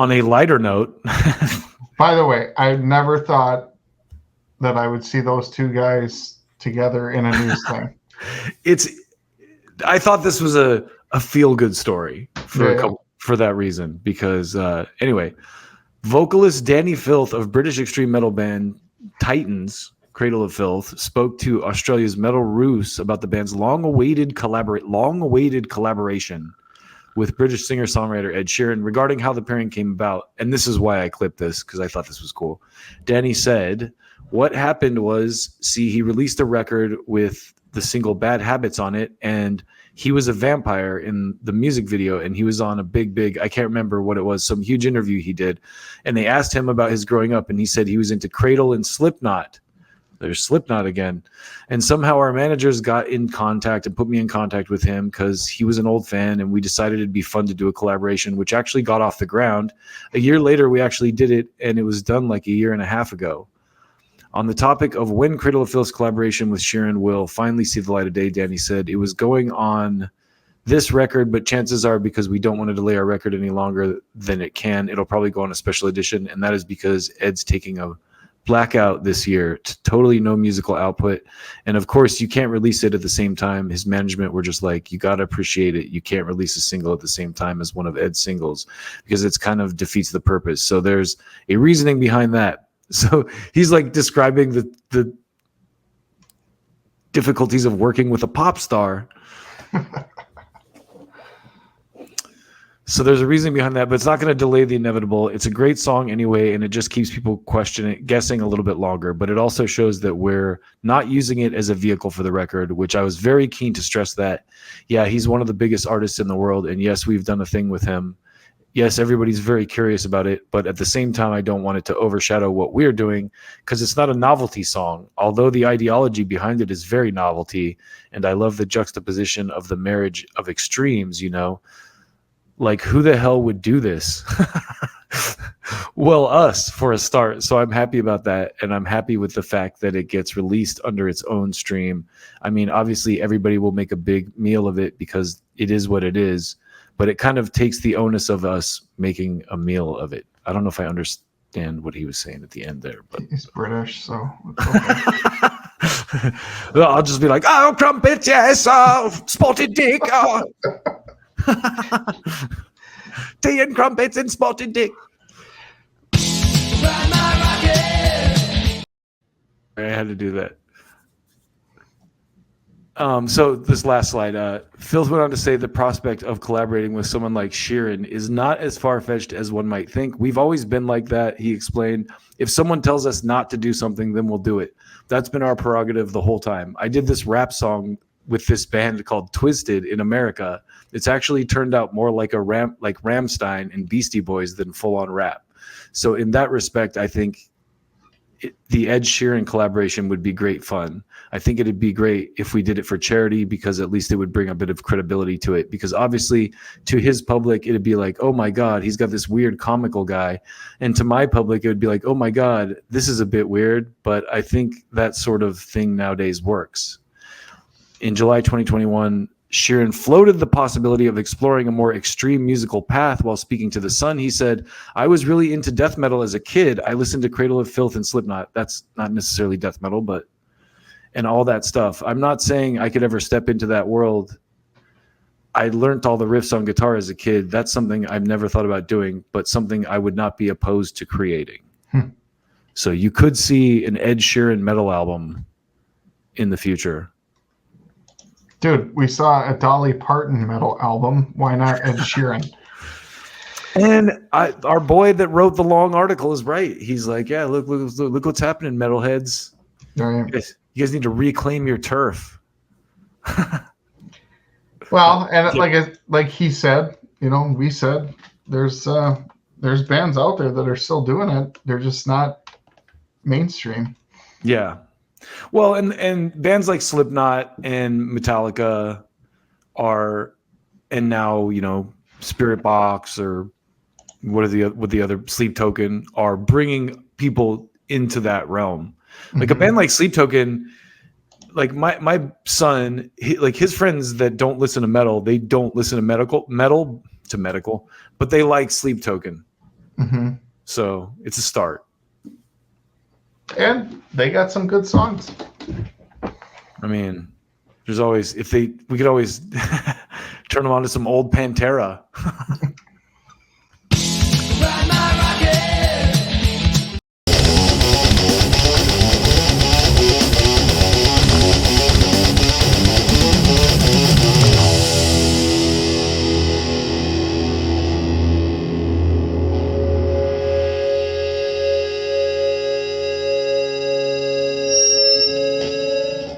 On a lighter note, by the way, I never thought that I would see those two guys together in a news thing. I thought this was a feel-good story Yeah. for that reason, because anyway, vocalist Danny Filth of British extreme metal band Titans, Cradle of Filth, spoke to Australia's Metal Roost about the band's long-awaited collaboration with British singer-songwriter Ed Sheeran regarding how the pairing came about. And this is why I clipped this, because I thought this was cool. Danny said, what happened was, he released a record with the single Bad Habits on it, and he was a vampire in the music video, and he was on a big, I can't remember what it was, some huge interview he did. And they asked him about his growing up, and he said he was into Cradle and Slipknot. There's Slipknot again. And somehow our managers got in contact and put me in contact with him because he was an old fan, and we decided it'd be fun to do a collaboration, which actually got off the ground. A year later, we actually did it, and it was done like a year and a half ago. On the topic of when Cradle of Filth's collaboration with Sheeran will finally see the light of day, Danny said, it was going on this record, but chances are, because we don't want to delay our record any longer than it can, it'll probably go on a special edition, and that is because Ed's taking a blackout this year, totally no musical output. And of course, you can't release it at the same time. His management were just like, you got to appreciate it. You can't release a single at the same time as one of Ed's singles because it's kind of defeats the purpose. So there's a reasoning behind that. So he's like describing the difficulties of working with a pop star. So there's a reason behind that, but it's not going to delay the inevitable. It's a great song anyway, and it just keeps people guessing a little bit longer. But it also shows that we're not using it as a vehicle for the record, which I was very keen to stress that. Yeah, he's one of the biggest artists in the world, and yes, we've done a thing with him. Yes, everybody's very curious about it, but at the same time, I don't want it to overshadow what we're doing because it's not a novelty song, although the ideology behind it is very novelty, and I love the juxtaposition of the marriage of extremes, you know? Like, who the hell would do this? Well, us, for a start. So I'm happy about that, and I'm happy with the fact that it gets released under its own stream. I mean, obviously, everybody will make a big meal of it because it is what it is, but it kind of takes the onus of us making a meal of it. I don't know if I understand what he was saying at the end there. But he's British, so it's okay. Well, I'll just be like, oh, crumpet, yes, oh, spotted dick, oh. Tea and crumpets and spotted dick. I had to do that. So this last slide, Phil went on to say the prospect of collaborating with someone like Sheeran is not as far-fetched as one might think. We've always been like that, he explained. If someone tells us not to do something, then we'll do it. That's been our prerogative the whole time. I did this rap song with this band called Twisted in America. It's actually turned out more like like Rammstein and Beastie Boys than full-on rap. So in that respect, I think the Ed Sheeran collaboration would be great fun. I think it'd be great if we did it for charity because at least it would bring a bit of credibility to it. Because obviously to his public, it'd be like, oh my God, he's got this weird comical guy. And to my public, it would be like, oh my God, this is a bit weird. But I think that sort of thing nowadays works. In July 2021, Sheeran floated the possibility of exploring a more extreme musical path while speaking to The Sun. He said, I was really into death metal as a kid. I listened to Cradle of Filth and Slipknot. That's not necessarily death metal, but and all that stuff. I'm not saying I could ever step into that world. I learned all the riffs on guitar as a kid. That's something I've never thought about doing, but something I would not be opposed to creating. So you could see an Ed Sheeran metal album in the future. Dude, we saw a Dolly Parton metal album. Why not Ed Sheeran? And our boy that wrote the long article is right. He's like, yeah, look what's happening, metalheads. Right. You guys need to reclaim your turf. Well, and like he said, you know, we said there's bands out there that are still doing it. They're just not mainstream. Yeah. Well, and bands like Slipknot and Metallica are, and now, you know, Spirit Box or what the other Sleep Token are bringing people into that realm. Like a band like Sleep Token, like my son, his friends that don't listen to metal, they don't listen to medical, but they like Sleep Token. Mm-hmm. So it's a start. And they got some good songs. I mean, there's always we could always turn them on to some old Pantera.